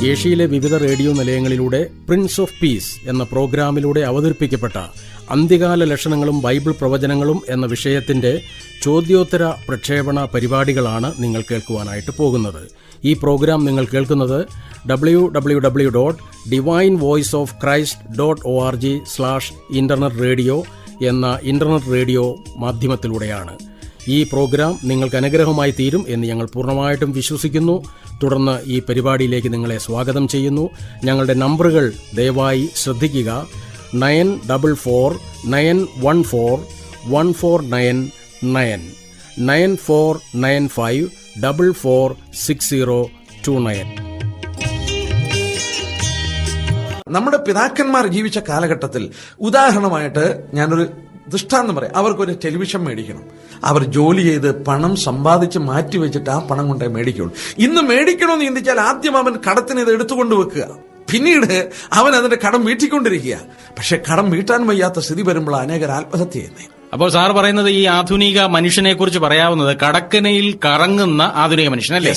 ഏഷ്യയിലെ വിവിധ radio നിലയങ്ങളിലൂടെ Prince of peace എന്ന പ്രോഗ്രാമിലൂടെ അവതരിപ്പിക്കപ്പെട്ട അന്ത്യകാല ലക്ഷണങ്ങളും ബൈബിൾ പ്രവചനങ്ങളും എന്ന വിഷയത്തിന്റെ ചോദ്യോത്തര പ്രക്ഷേപണ പരിപാടികളാണ് നിങ്ങൾ കേൾക്കുവാനായിട്ട് പോകുന്നത്. ഈ പ്രോഗ്രാം നിങ്ങൾ കേൾക്കുന്നത് www.divinevoiceofchrist.org/ഇന്റർനെറ്റ് റേഡിയോ എന്ന ഇന്റർനെറ്റ് റേഡിയോ മാധ്യമത്തിലൂടെയാണ്. ഈ പ്രോഗ്രാം നിങ്ങൾക്ക് അനുഗ്രഹമായി തീരും എന്ന് ഞങ്ങൾ പൂർണ്ണമായിട്ടും വിശ്വസിക്കുന്നു. തുടർന്ന് ഈ പരിപാടിയിലേക്ക് നിങ്ങളെ സ്വാഗതം ചെയ്യുന്നു. ഞങ്ങളുടെ നമ്പറുകൾ ദയവായി ശ്രദ്ധിക്കുക. 9494141499 9495446029. നമ്മുടെ പിതാക്കന്മാർ ജീവിച്ച കാലഘട്ടത്തിൽ ഉദാഹരണമായിട്ട് ഞാനൊരു ദൃഷ്ടാന്തം പറയാം. അവർക്കൊരു ടെലിവിഷൻ മേടിക്കണം. അവർ ജോലി ചെയ്ത് പണം സമ്പാദിച്ച് മാറ്റിവെച്ചിട്ട് ആ പണം കൊണ്ടേ മേടിക്കുള്ളൂ. ഇന്ന് മേടിക്കണമെന്ന് ചിന്തിച്ചാൽ ആദ്യം അവൻ കടത്തിന് ഇത് എടുത്തുകൊണ്ട് വെക്കുക, പിന്നീട് അവൻ അതിന്റെ കടം വീട്ടിക്കൊണ്ടിരിക്കുക. പക്ഷെ കടം വീട്ടാൻ വയ്യാത്ത സ്ഥിതി വരുമ്പോൾ അനേകർ ആത്മഹത്യ ചെയ്യുന്നേ. അപ്പോൾ സാർ പറയുന്നത് ഈ ആധുനിക മനുഷ്യനെ കുറിച്ച് പറയാവുന്നത് കടക്കനയിൽ കറങ്ങുന്ന ആധുനിക മനുഷ്യനല്ലേ?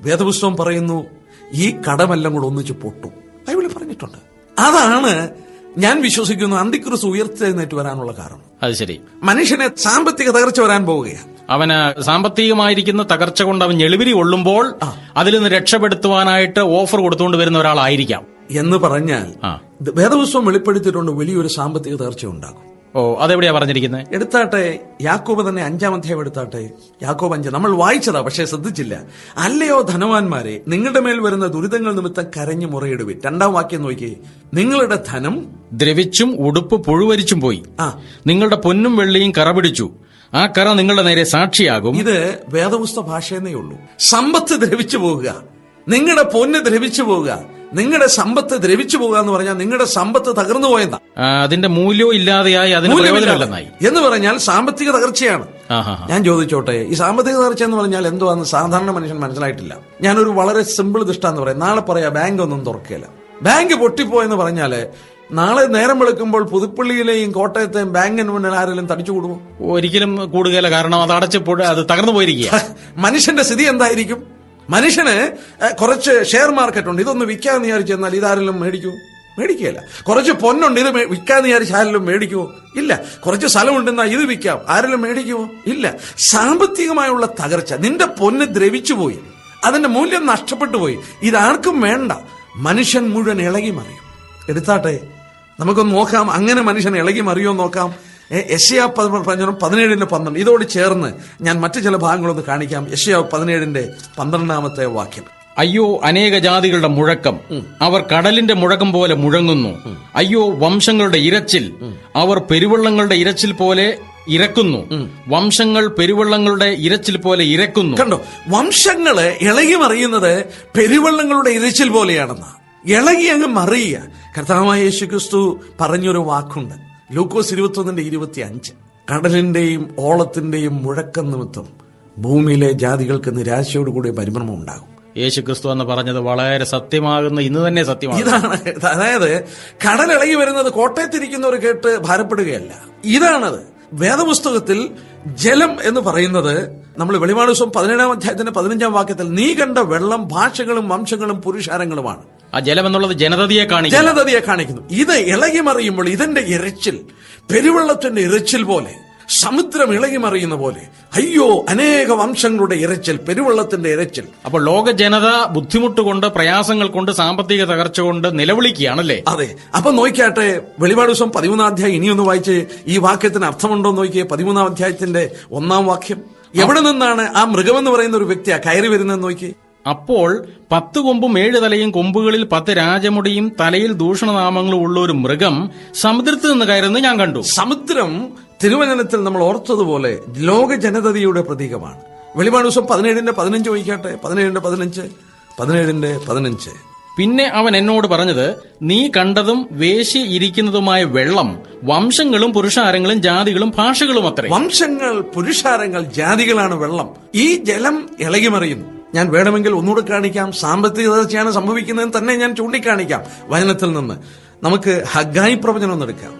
വേദപുസ്തകം പറയുന്നു ഈ കടമെല്ലാം കൂടെ ഒന്നിച്ച് പൊട്ടും. ബൈബിളിൽ പറഞ്ഞിട്ടുണ്ട്. അതാണ് ഞാൻ വിശ്വസിക്കുന്നു അന്തിക്രിസ്തു ഉയർത്തെഴുന്നേറ്റ് വരാനുള്ള കാരണം. അത് ശരി. മനുഷ്യനെ സാമ്പത്തിക തകർച്ച വരാൻ പോവുകയാണ്. അവന് സാമ്പത്തികമായിരിക്കുന്ന തകർച്ച കൊണ്ട് അവൻ ഞെളിവിരി കൊള്ളുമ്പോൾ അതിൽ നിന്ന് രക്ഷപ്പെടുത്തുവാനായിട്ട് ഓഫർ കൊടുത്തുകൊണ്ട് വരുന്ന ഒരാളായിരിക്കാം എന്ന് പറഞ്ഞാൽ വേദപുസ്തകം വെളിപ്പെടുത്തിയിട്ടുണ്ട് വലിയൊരു സാമ്പത്തിക തകർച്ച ഉണ്ടാകും. ഓ, അതെവിടെയാ പറഞ്ഞിരിക്കുന്നത്? എടുത്താട്ടെ യാക്കോബ് തന്നെ 5-ാം അധ്യായം എടുത്താട്ടെ. യാക്കോബ് 5 നമ്മൾ വായിച്ചതാ, പക്ഷെ ശ്രദ്ധിച്ചില്ല. അല്ലയോ ധനവാന്മാരെ, നിങ്ങളുടെ മേൽ വരുന്ന ദുരിതങ്ങൾ നിമിത്തം കരഞ്ഞു മുറയിടുവിൻ. 2-ാം വാക്യം നോക്കിയേ. നിങ്ങളുടെ ധനം ദ്രവിച്ചും ഉടുപ്പ് പുഴുവരിച്ചും പോയി, നിങ്ങളുടെ പൊന്നും വെള്ളിയും കറ പിടിച്ചു, ആ കറ നിങ്ങളുടെ നേരെ സാക്ഷിയാകും. ഇത് വേദപുസ്തക ഭാഷയെന്നേ ഉള്ളൂ. സമ്പത്ത് ദ്രവിച്ചു പോകുക, നിങ്ങളുടെ പൊന്ന് ദ്രവിച്ചു പോകുക, നിങ്ങളുടെ സമ്പത്ത് ദ്രവിച്ചു പോകുക എന്ന് പറഞ്ഞാൽ നിങ്ങളുടെ സമ്പത്ത് തകർന്നു പോയെന്നാ. അതിന്റെ മൂല്യവും ഇല്ലാതെയായി, അതിന് പ്രയോജനമില്ലെന്നായി എന്ന് പറഞ്ഞാൽ സാമ്പത്തിക തകർച്ചയാണ്. ഞാൻ ചോദിച്ചോട്ടെ, ഈ സാമ്പത്തിക തകർച്ച എന്ന് പറഞ്ഞാൽ എന്തുവാന്ന് സാധാരണ മനുഷ്യൻ മനസ്സിലായിട്ടില്ല. ഞാനൊരു വളരെ സിമ്പിൾ ദൃഷ്ടാന്ന് പറയാം. നാളെ പറയാ ബാങ്ക് ഒന്നും തുറക്കില്ല, ബാങ്ക് പൊട്ടിപ്പോയെന്ന് പറഞ്ഞാല് നാളെ നേരം വെളുക്കുമ്പോൾ പുതുപ്പള്ളിയിലെയും കോട്ടയത്തെയും ബാങ്കിന് മുന്നിൽ ആരെങ്കിലും തടിച്ചു കൂടുമോ? ഒരിക്കലും കൂടുകയില്ല. കാരണം അത് അടച്ചപ്പോൾ അത് തകർന്നു പോയിരിക്കുക. മനുഷ്യന്റെ സ്ഥിതി എന്തായിരിക്കും? മനുഷ്യന് കുറച്ച് ഷെയർ മാർക്കറ്റ് ഉണ്ട്, ഇതൊന്ന് വിൽക്കാന്ന് വിചാരിച്ചു എന്നാൽ ഇതാരെങ്കിലും മേടിക്കുകയില്ല. കുറച്ച് പൊന്നുണ്ട്, ഇത് വിൽക്കാന്ന് വിചാരിച്ച് ആരെങ്കിലും മേടിക്കുമോ? ഇല്ല. കുറച്ച് സ്ഥലമുണ്ടെന്നാ ഇത് വിൽക്കാം, ആരെങ്കിലും മേടിക്കുമോ? ഇല്ല. സാമ്പത്തികമായുള്ള തകർച്ച, നിന്റെ പൊന്ന് ദ്രവിച്ചു പോയി, അതിന്റെ മൂല്യം നഷ്ടപ്പെട്ടു പോയി. ഇതാർക്കും വേണ്ട. മനുഷ്യൻ മുഴുവൻ ഇളകി മറിയും. എടുത്താട്ടെ, നമുക്കൊന്ന് നോക്കാം അങ്ങനെ മനുഷ്യൻ ഇളകി മറിയോ നോക്കാം. യെശയ്യാ 17:12 ഇതോട് ചേർന്ന് ഞാൻ മറ്റു ചില ഭാഗങ്ങളൊന്ന് കാണിക്കാം. യെശയ്യാ 17:12 വാക്യം. അയ്യോ അനേക ജാതികളുടെ മുഴക്കം, അവർ കടലിന്റെ മുഴക്കം പോലെ മുഴങ്ങുന്നു. അയ്യോ വംശങ്ങളുടെ ഇരച്ചിൽ, അവർ പെരുവെള്ളങ്ങളുടെ ഇരച്ചിൽ പോലെ ഇരക്കുന്നു. വംശങ്ങൾ പെരുവെള്ളങ്ങളുടെ ഇരച്ചിൽ പോലെ ഇരക്കുന്നു. കണ്ടോ, വംശങ്ങള് ഇളകി മറിയുന്നത് പെരുവെള്ളങ്ങളുടെ ഇരച്ചിൽ പോലെയാണെന്നാ. ഇളകി അങ്ങ് മറിയുക. കർത്താവായ യേശുക്രിസ്തു പറഞ്ഞൊരു വാക്കുണ്ട്, ലൂക്കോസ് 21:25. കടലിന്റെയും ഓളത്തിന്റെയും മുഴക്കം നിമിത്തം ഭൂമിയിലെ ജാതികൾക്ക് നിരാശയോടുകൂടിയ പരിഭ്രമം ഉണ്ടാകും. യേശുക്രിസ്തു എന്ന് പറഞ്ഞത് വളരെ സത്യമാകുന്ന ഇന്ന് തന്നെ സത്യമാണ്. ഇതാണ്, അതായത് കടലിളകി വരുന്നത് കോട്ടയത്തിരിക്കുന്നവർ കേട്ട് ഭാരപ്പെടുകയല്ല. ഇതാണത്. വേദപുസ്തകത്തിൽ ജലം എന്ന് പറയുന്നത് നമ്മൾ വെളിപാട് പുസ്തകം 17-ാം അധ്യായത്തിന്റെ 15-ാം വാക്യത്തിൽ നീ കണ്ട വെള്ളം ഭാഷകളും വംശങ്ങളും പുരുഷാരങ്ങളുമാണ്. ആ ജലം എന്നുള്ളത് ജനതയെ കാണിക്കുന്നു. ഇത് ഇളകി മറിയുമ്പോൾ ഇതിന്റെ ഇരച്ചിൽ പെരുവെള്ളത്തിന്റെ ഇരച്ചിൽ പോലെ, സമുദ്രം ഇളകി മറിയുന്ന പോലെ, അയ്യോ അനേക വംശങ്ങളുടെ ഇരച്ചിൽ, പെരുവെള്ളത്തിന്റെ ഇരച്ചിൽ. അപ്പോൾ ലോക ജനത ബുദ്ധിമുട്ട് കൊണ്ട്, പ്രയാസങ്ങൾ കൊണ്ട്, സാമ്പത്തിക തകർച്ച കൊണ്ട് നിലവിളിക്കുകയാണല്ലേ? അതെ. അപ്പൊ നോക്കിയാട്ടെ, വെളിപാട് ദിവസം 13-ാം അധ്യായം ഇനിയൊന്ന് വായിച്ച് ഈ വാക്യത്തിന് അർത്ഥമുണ്ടോ നോക്കിയേ. 13-ാം അധ്യായത്തിന്റെ 1-ാം വാക്യം. എവിടെ നിന്നാണ് ആ മൃഗമെന്ന് പറയുന്ന ഒരു വ്യക്തിയാ കയറി വരുന്നതെന്ന് നോക്കി. അപ്പോൾ 10 കൊമ്പും 7 തലയും, കൊമ്പുകളിൽ 10 രാജമുടിയും, തലയിൽ ദൂഷണനാമങ്ങളും ഉള്ള ഒരു മൃഗം സമുദ്രത്തിൽ നിന്ന് കയറുന്നത് ഞാൻ കണ്ടു. സമുദ്രം തിരുവചനത്തിൽ നമ്മൾ ഓർത്തതുപോലെ ലോക ജനതയുടെ പ്രതീകമാണ്. വെളിപാട് ദിവസം 17:15 വഹിക്കട്ടെ. 17:15. പിന്നെ അവൻ എന്നോട് പറഞ്ഞത്, നീ കണ്ടതും വേശി ഇരിക്കുന്നതുമായ വെള്ളം വംശങ്ങളും പുരുഷാരങ്ങളും ജാതികളും ഭാഷകളും അത്രേ. വംശങ്ങൾ, പുരുഷാരങ്ങൾ, ജാതികളാണ് വെള്ളം. ഈ ജലം ഇളകി മറിയുന്നു. ഞാൻ വേണമെങ്കിൽ ഒന്നുകൂടെ കാണിക്കാം. സാമ്പത്തിക തകർച്ചയാണ് സംഭവിക്കുന്നതെന്ന് തന്നെ ഞാൻ ചൂണ്ടിക്കാണിക്കാം വചനത്തിൽ നിന്ന്. നമുക്ക് ഹഗായി പ്രവചനം ഒന്നെടുക്കാം.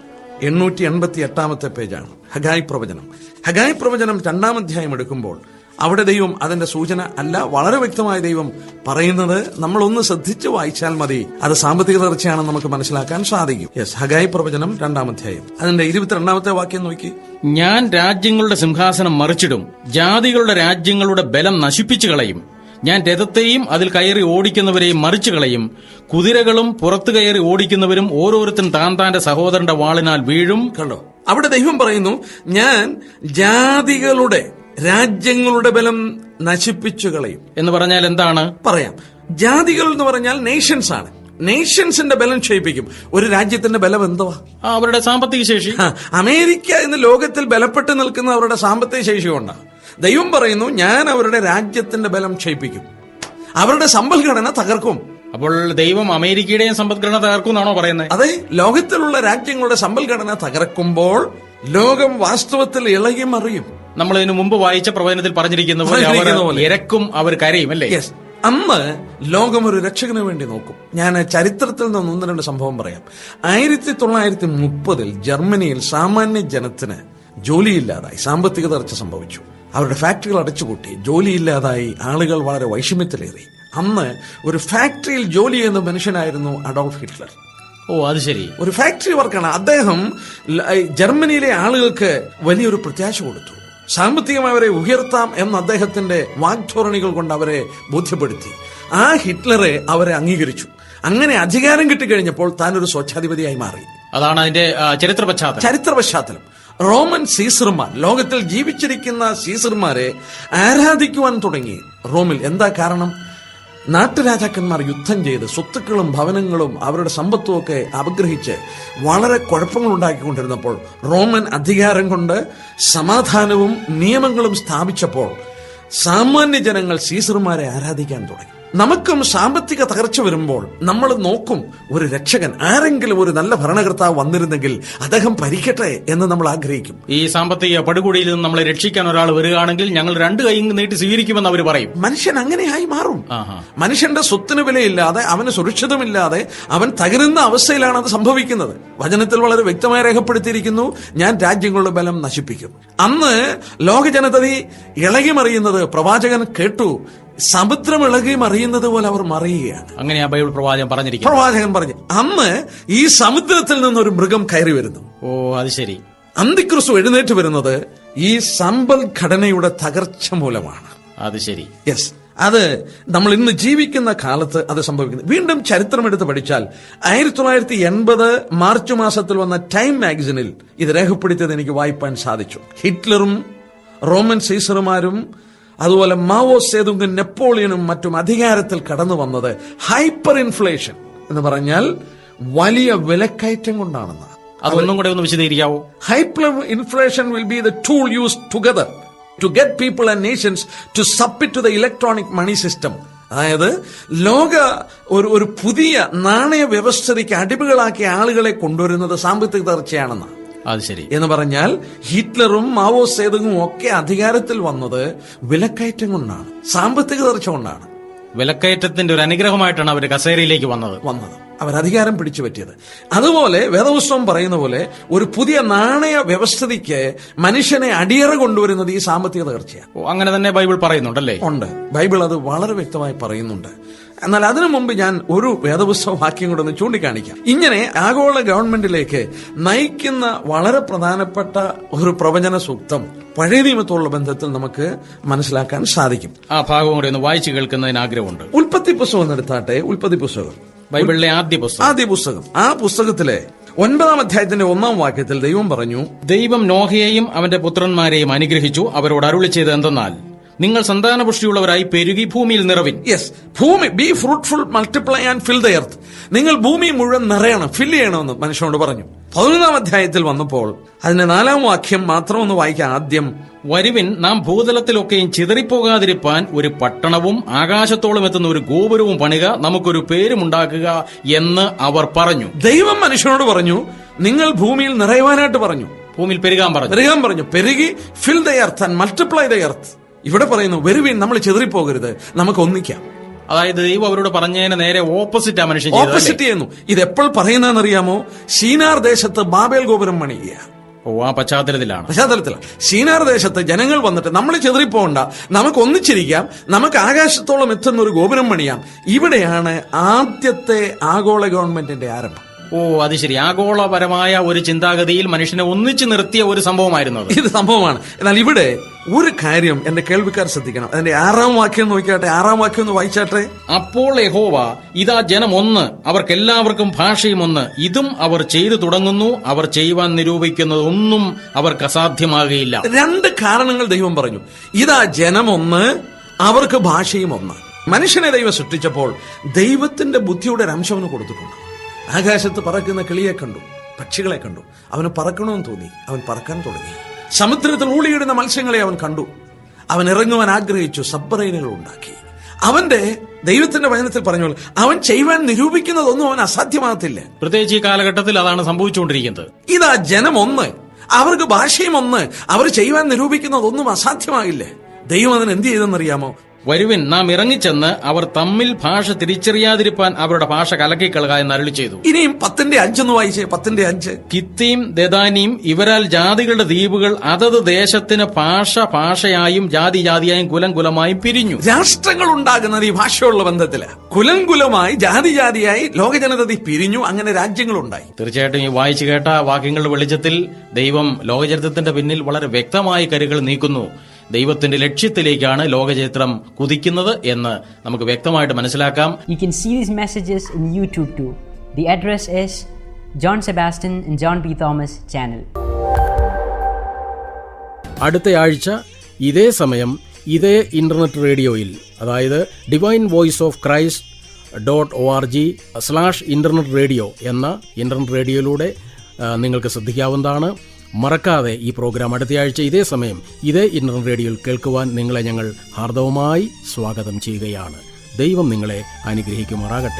888-ാമത്തെ പേജാണ് ഹഗായി പ്രവചനം. ഹഗായി പ്രവചനം 2-ാം അധ്യായം എടുക്കുമ്പോൾ അവിടെ ദൈവം അതിന്റെ സൂചന അല്ല, വളരെ വ്യക്തമായ ദൈവം പറയുന്നത് നമ്മളൊന്ന് ശ്രദ്ധിച്ച് വായിച്ചാൽ മതി. അത് സാമ്പത്തിക തകർച്ചയാണെന്ന് നമുക്ക് മനസ്സിലാക്കാൻ സാധിക്കും. ഹഗായി പ്രവചനം 2-ാം അധ്യായം അതിന്റെ 22-ാമത്തെ വാക്യം നോക്കി. ഞാൻ രാജ്യങ്ങളുടെ സിംഹാസനം മറിച്ചിടും, ജാതികളുടെ രാജ്യങ്ങളുടെ ബലം നശിപ്പിച്ചു കളയും. ഞാൻ രഥത്തെയും അതിൽ കയറി ഓടിക്കുന്നവരെയും മറിച്ചു കളയും. കുതിരകളും പുറത്തു കയറി ഓടിക്കുന്നവരും ഓരോരുത്തരും താൻ താന്റെ സഹോദരന്റെ വാളിനാൽ വീഴും. കണ്ടോ, അവിടെ ദൈവം പറയുന്നു, ഞാൻ ജാതികളുടെ രാജ്യങ്ങളുടെ ബലം നശിപ്പിച്ചു കളയും എന്ന് പറഞ്ഞാൽ എന്താണ്? പറയാം. ജാതികൾ എന്ന് പറഞ്ഞാൽ നേഷൻസ് ആണ്. നേഷൻസിന്റെ ബലം ക്ഷയിപ്പിക്കും. ഒരു രാജ്യത്തിന്റെ ബലം എന്തുവാ? അവരുടെ സാമ്പത്തിക ശേഷി. അമേരിക്ക ഇന്ന് ലോകത്തിൽ ബലപ്പെട്ട് നിൽക്കുന്ന അവരുടെ സാമ്പത്തിക ശേഷി കൊണ്ടാണ്. ദൈവം പറയുന്നു, ഞാൻ അവരുടെ രാജ്യത്തിന്റെ ബലം ക്ഷയിപ്പിക്കും, അവരുടെ സമ്പദ്ഘടന തകർക്കും. അപ്പോൾ ദൈവം അമേരിക്കയുടെയും സമ്പദ്ഘടന തകർക്കും എന്നാണോ പറയുന്നത്? അതെ, ലോകത്തിലുള്ള രാജ്യങ്ങളുടെ സമ്പദ്ഘടന തകർക്കുമ്പോൾ ലോകം വാസ്തവത്തിൽ ഇളകി മറിയും. നമ്മൾ ഇതിനു മുമ്പ് വായിച്ച പ്രവചനത്തിൽ പറഞ്ഞിരിക്കുന്ന പോലെ ഇരക്കും, അവർ കരയും അല്ലേ? അന്ന് ലോകം ഒരു രക്ഷകന് വേണ്ടി നോക്കും. ഞാൻ ചരിത്രത്തിൽ നിന്ന് 1-2 സംഭവം പറയാം. 1930 ജർമ്മനിയിൽ സാമാന്യ ജനത്തിന് ജോലിയില്ലാതായി, സാമ്പത്തിക തകർച്ച സംഭവിച്ചു. അവരുടെ ഫാക്ടറികൾ അടച്ചുപൂട്ടി, ജോലിയില്ലാതായി, ആളുകൾ വളരെ വൈഷമ്യത്തിലേറി. അന്ന് ഒരു ഫാക്ടറിയിൽ ജോലി ചെയ്യുന്ന മനുഷ്യനായിരുന്നു അഡോൾഫ് ഹിറ്റ്ലർ. ഓ, അത് ശരി. ഒരു ഫാക്ടറി വർക്കാണ്. അദ്ദേഹം ജർമ്മനിയിലെ ആളുകൾക്ക് വലിയൊരു പ്രത്യാശ കൊടുത്തു. സാമ്പത്തികമായി അവരെ ഉയർത്താം എന്ന അദ്ദേഹത്തിന്റെ വാഗ്ധോരണികൾ കൊണ്ട് അവരെ ബോധ്യപ്പെടുത്തി. ആ ഹിറ്റ്ലറെ അവരെ അംഗീകരിച്ചു. അങ്ങനെ അധികാരം കിട്ടിക്കഴിഞ്ഞപ്പോൾ താൻ ഒരു സ്വച്ഛാധിപതിയായി മാറി. അതാണ് അതിന്റെ ചരിത്ര പശ്ചാത്തലം. റോമൻ സീസർമാർ, ലോകത്തിൽ ജീവിച്ചിരിക്കുന്ന സീസർമാരെ ആരാധിക്കുവാൻ തുടങ്ങി റോമിൽ. എന്താ കാരണം? നാട്ടുരാജാക്കന്മാർ യുദ്ധം ചെയ്ത് സ്വത്തുക്കളും ഭവനങ്ങളും അവരുടെ സമ്പത്തും ഒക്കെ അപഗ്രഹിച്ച് വളരെ കുഴപ്പങ്ങൾ ഉണ്ടാക്കിക്കൊണ്ടിരുന്നപ്പോൾ റോമൻ അധികാരം കൊണ്ട് സമാധാനവും നിയമങ്ങളും സ്ഥാപിച്ചപ്പോൾ സാമാന്യ ജനങ്ങൾ സീസർമാരെ ആരാധിക്കാൻ തുടങ്ങി. നമുക്കും സാമ്പത്തിക തകർച്ച വരുമ്പോൾ നമ്മൾ നോക്കും, ഒരു രക്ഷകൻ, ആരെങ്കിലും ഒരു നല്ല ഭരണകർത്താവ് വന്നിരുന്നെങ്കിൽ അദ്ദേഹം ഭരിക്കട്ടെ എന്ന് നമ്മൾ ആഗ്രഹിക്കും. ഈ സാമ്പത്തിക പടുകൂടിയിൽ നിന്ന് നമ്മളെ രക്ഷിക്കാൻ ഒരാൾ വരികയാണെങ്കിൽ ഞങ്ങൾ 2 കൈ നീട്ടി സ്വീകരിക്കുമെന്ന് അവർ പറയും. മനുഷ്യൻ അങ്ങനെയായി മാറും. മനുഷ്യന്റെ സ്വത്തിന് വിലയില്ലാതെ, അവന് സുരക്ഷിതമില്ലാതെ അവൻ തകരുന്ന അവസ്ഥയിലാണ് അത് സംഭവിക്കുന്നത്. വചനത്തിൽ വളരെ വ്യക്തമായി രേഖപ്പെടുത്തിയിരിക്കുന്നു, ഞാൻ രാജ്യങ്ങളുടെ ബലം നശിപ്പിക്കും. അന്ന് ലോക ജനതയെ ഇളകി മറിയുന്നത് പ്രവാചകൻ കേട്ടു. സമുദ്രം ഇളകി മറിയുന്നത് പോലെ അവർ മറിയുകയാണ്. അങ്ങനെയാ ബൈബിൾ പ്രവാചകൻ പറഞ്ഞു. അന്ന് ഈ സമുദ്രത്തിൽ നിന്നൊരു മൃഗം കയറി വരുന്നു. ഓ, അത് ശരി. അന്തിക്രിസ്തു എഴുന്നേറ്റ് വരുന്നത് ഈ സമ്പദ്ഘടനയുടെ തകർച്ച മൂലമാണ്. അത് ശരി. അത് നമ്മൾ ഇന്ന് ജീവിക്കുന്ന കാലത്ത് അത് സംഭവിക്കുന്നത്. വീണ്ടും ചരിത്രം എടുത്ത് പഠിച്ചാൽ 1980 മാർച്ച് മാസത്തിൽ വന്ന ടൈം മാഗസിനിൽ ഇത് രേഖപ്പെടുത്തിയത് എനിക്ക് വായിപ്പാൻ സാധിച്ചു. ഹിറ്റ്ലറും റോമൻ സീസർമാരും അതുപോലെ മാവോ സേതുങ്ങും നെപ്പോളിയനും മറ്റും അധികാരത്തിൽ കടന്നു വന്നത് ഹൈപ്പർ ഇൻഫ്ലേഷൻ എന്ന് പറഞ്ഞാൽ വലിയ വിലക്കയറ്റം കൊണ്ടാണെന്ന്. അതൊന്നും കൂടെ ഒന്ന് വിശദീകരിക്കാവോ? Hyper inflation will be the tool used together to get people and nations to submit to the electronic money system. അതായത് ലോക ഒരു പുതിയ നാണയ വ്യവസ്ഥയ്ക്ക് അടിമകളാക്കിയ ആളുകളെ കൊണ്ടുവരുന്നത് സാമ്പത്തിക തകർച്ചയാണെന്ന്. അത് ശരി. എന്ന് പറഞ്ഞാൽ ഹിറ്റ്ലറും മാവോ സേതുങ്ങും ഒക്കെ അധികാരത്തിൽ വന്നത് വിലക്കയറ്റം കൊണ്ടാണ്, സാമ്പത്തിക തകർച്ച കൊണ്ടാണ്. വിലക്കയറ്റത്തിന്റെ ഒരു അനുഗ്രഹമായിട്ടാണ് അവർ കസേരയിലേക്ക് വന്നത്. അവർ അധികാരം പിടിച്ചു പറ്റിയത്. അതുപോലെ വേദപുസ്തകം പറയുന്ന പോലെ ഒരു പുതിയ നാണയ വ്യവസ്ഥയ്ക്ക് മനുഷ്യനെ അടിയറ കൊണ്ടുവരുന്നത് ഈ സാമ്പത്തിക തകർച്ചയാണ്. അങ്ങനെ തന്നെ ബൈബിൾ പറയുന്നുണ്ടല്ലേ? ഉണ്ട്, ബൈബിൾ അത് വളരെ വ്യക്തമായി പറയുന്നുണ്ട്. എന്നാൽ അതിനു മുമ്പ് ഞാൻ ഒരു വേദപുസ്തക വാക്യം കൂടെ ഒന്ന് ചൂണ്ടിക്കാണിക്കാം. ഇങ്ങനെ ആഗോള ഗവൺമെന്റിലേക്ക് നയിക്കുന്ന വളരെ പ്രധാനപ്പെട്ട ഒരു പ്രവചന സൂക്തം പഴയ നിയമത്തോടുള്ള ബന്ധത്തിൽ നമുക്ക് മനസ്സിലാക്കാൻ സാധിക്കും. ആ ഭാഗം കൂടെ ഒന്ന് വായിച്ചു കേൾക്കുന്നതിന് ആഗ്രഹമുണ്ട്. ഉൽപ്പത്തി പുസ്തകം എടുത്താട്ടെ. ഉൽപ്പത്തി പുസ്തകം ബൈബിളിലെ ആദ്യ പുസ്തകം. ആ പുസ്തകത്തിലെ 9-ാം അധ്യായത്തിന്റെ 1-ാം വാക്യത്തിൽ ദൈവം പറഞ്ഞു, ദൈവം നോഹയെയും അവന്റെ പുത്രന്മാരെയും അനുഗ്രഹിച്ചു. അവരോട് അരുളി ചെയ്ത് എന്തെന്നാൽ, നിങ്ങൾ സന്താനപുഷ്ടിയുള്ളവരായി പെരുകി ഭൂമിയിൽ നിറവിൻ. ഭൂമി be fruitful multiply and fill the earth. നിങ്ങൾ ഭൂമി മുഴുവൻ നിറയണം, ഫിൽ ചെയ്യണമെന്ന് മനുഷ്യനോട് പറഞ്ഞു. 11-ാം അധ്യായത്തിൽ വന്നപ്പോൾ അതിന്റെ 4-ാം വാക്യം മാത്രം ഒന്ന് വായിക്കാം. ആദ്യം, വരുവിൻ, നാം ഭൂതലത്തിലൊക്കെയും ചിതറിപ്പോകാതിരിപ്പാൻ ഒരു പട്ടണവും ആകാശത്തോളം എത്തുന്ന ഒരു ഗോപുരവും പണിക, നമുക്കൊരു പേരുമുണ്ടാക്കുക എന്ന് അവർ പറഞ്ഞു. ദൈവം മനുഷ്യനോട് പറഞ്ഞു, നിങ്ങൾ ഭൂമിയിൽ നിറയുവാനായിട്ട് പറഞ്ഞു, ഭൂമിയിൽ പെരുകാൻ പറഞ്ഞു. പെരുകി fill the earth and multiply the earth. ഇവിടെ പറയുന്നു, വരുവിൻ, നമ്മൾ ചിതറിപ്പോകരുത്, നമുക്ക് ഒന്നിക്കാം. അതായത് ദൈവം അവരോട് പറഞ്ഞതിന് നേരെ ഓപ്പോസിറ്റ് ചെയ്യുന്നു. ഇത് എപ്പോൾ പറയുന്നതെന്നറിയാമോ? ശീനാർ ദേശത്ത് ബാബേൽ ഗോപുരം പണിയുക. ആ പശ്ചാത്തലത്തിലാണ്. ശീനാർ ദേശത്ത് ജനങ്ങൾ വന്നിട്ട് നമ്മൾ ചെതറിപ്പോണ്ട, നമുക്ക് ഒന്നിച്ചിരിക്കാം, നമുക്ക് ആകാശത്തോളം എത്തുന്ന ഒരു ഗോപുരം പണിയാം. ഇവിടെയാണ് ആദ്യത്തെ ആഗോള ഗവൺമെന്റിന്റെ ആരംഭം. അത് ശരി. ആഗോളപരമായ ഒരു ചിന്താഗതിയിൽ മനുഷ്യനെ ഒന്നിച്ചു നിർത്തിയ ഒരു സംഭവമായിരുന്നു ഇത് സംഭവമാണ്. എന്നാൽ ഇവിടെ ഒരു കാര്യം എന്റെ കേൾവിക്കാർ ശ്രദ്ധിക്കണം. അതിന്റെ 6-ാം വാക്യം നോക്കിയാട്ടെ. 6-ാം വാക്യം ഒന്ന് വായിച്ചാട്ടെ. അപ്പോൾ യഹോവ, ഇതാ ജനം ഒന്ന്, അവർക്കെല്ലാവർക്കും ഭാഷയും ഒന്ന്, ഇതും അവർ ചെയ്തു തുടങ്ങുന്നു, അവർ ചെയ്യുവാൻ നിരൂപിക്കുന്നതൊന്നും അവർക്ക് അസാധ്യമാകുകയില്ല. 2 കാരണങ്ങൾ ദൈവം പറഞ്ഞു. ഇതാ ജനം ഒന്ന്, അവർക്ക് ഭാഷയും ഒന്ന്. മനുഷ്യനെ ദൈവം സൃഷ്ടിച്ചപ്പോൾ ദൈവത്തിന്റെ ബുദ്ധിയുടെ ഒരു അംശം അവന് കൊടുത്തിട്ടുണ്ട്. ആകാശത്ത് പറക്കുന്ന കിളിയെ കണ്ടു, പക്ഷികളെ കണ്ടു. അവന് പറക്കണമെന്ന് തോന്നി, അവൻ പറക്കാൻ തുടങ്ങി. സമുദ്രത്തിൽ ഊളിയിടുന്ന മത്സ്യങ്ങളെ അവൻ കണ്ടു, അവൻ ഇറങ്ങുവാൻ ആഗ്രഹിച്ചു, സബ്മറൈനുകൾ ഉണ്ടാക്കി. അവന്റെ ദൈവത്തിന്റെ വചനത്തിൽ പറഞ്ഞ അവൻ ചെയ്യുവാൻ നിരൂപിക്കുന്നതൊന്നും അവൻ അസാധ്യമാകത്തില്ല. പ്രത്യേകിച്ച് ഈ കാലഘട്ടത്തിൽ അതാണ് സംഭവിച്ചുകൊണ്ടിരിക്കുന്നത്. ഇതാ ജനം ഒന്ന്, അവർക്ക് ഭാഷയും ഒന്ന്, അവർ ചെയ്യുവാൻ നിരൂപിക്കുന്നതൊന്നും അസാധ്യമാകില്ല. ദൈവം അതിന് എന്ത് ചെയ്തെന്നറിയാമോ? വരുവിൻ, നാം ഇറങ്ങിച്ചെന്ന് അവർ തമ്മിൽ ഭാഷ തിരിച്ചറിയാതിരിപ്പാൻ അവരുടെ ഭാഷ കലക്കിക്കളക എന്ന് അരുളി ചെയ്തു. ഇനിയും 10:5 ഒന്ന് വായിച്ചേ. 10:5. കിത്തീം ദദാനിയും ഇവരാൽ ജാതികളുടെ ദ്വീപുകൾ അതത് ദേശത്തിന് ഭാഷയായും ജാതി ജാതിയായും കുലം കുലമായും പിരിഞ്ഞു. രാഷ്ട്രങ്ങൾ ഉണ്ടാകുന്നത് ഈ ഭാഷയുള്ള ബന്ധത്തില്. കുലം കുലമായി ജാതി ജാതിയായി ലോകജനത പിരിഞ്ഞു. അങ്ങനെ രാജ്യങ്ങളുണ്ടായി. തീർച്ചയായിട്ടും ഈ വായിച്ചു കേട്ട വാക്യങ്ങളുടെ വെളിച്ചത്തിൽ ദൈവം ലോകചരിത്രത്തിന്റെ പിന്നിൽ വളരെ വ്യക്തമായ കരുകൾ നീക്കുന്നു. ദൈവത്തിന്റെ ലക്ഷ്യത്തിലേക്കാണ് ലോകചരിത്രം കുതിക്കുന്നത് എന്ന് നമുക്ക് വ്യക്തമായിട്ട് മനസ്സിലാക്കാം. You can see these messages in YouTube too. The address is John Sebastian and John B. Thomas channel. അടുത്ത ആഴ്ച ഇതേ സമയം ഇതേ ഇന്റർനെറ്റ് റേഡിയോയിൽ, അതായത് divine voice of Christ .internet radio എന്ന ഇന്റർനെറ്റ് റേഡിയോയിലൂടെ നിങ്ങൾക്ക് ശ്രദ്ധിക്കാവുന്നതാണ്. മറക്കാതെ ഈ പ്രോഗ്രാം അടുത്തയാഴ്ച ഇതേ സമയം ഇതേ ഇന്റർനെറ്റ് റേഡിയോയിൽ കേൾക്കുവാൻ നിങ്ങളെ ഞങ്ങൾ ഹാർദവമായി സ്വാഗതം ചെയ്യുകയാണ്. ദൈവം നിങ്ങളെ അനുഗ്രഹിക്കുമാറാകട്ടെ.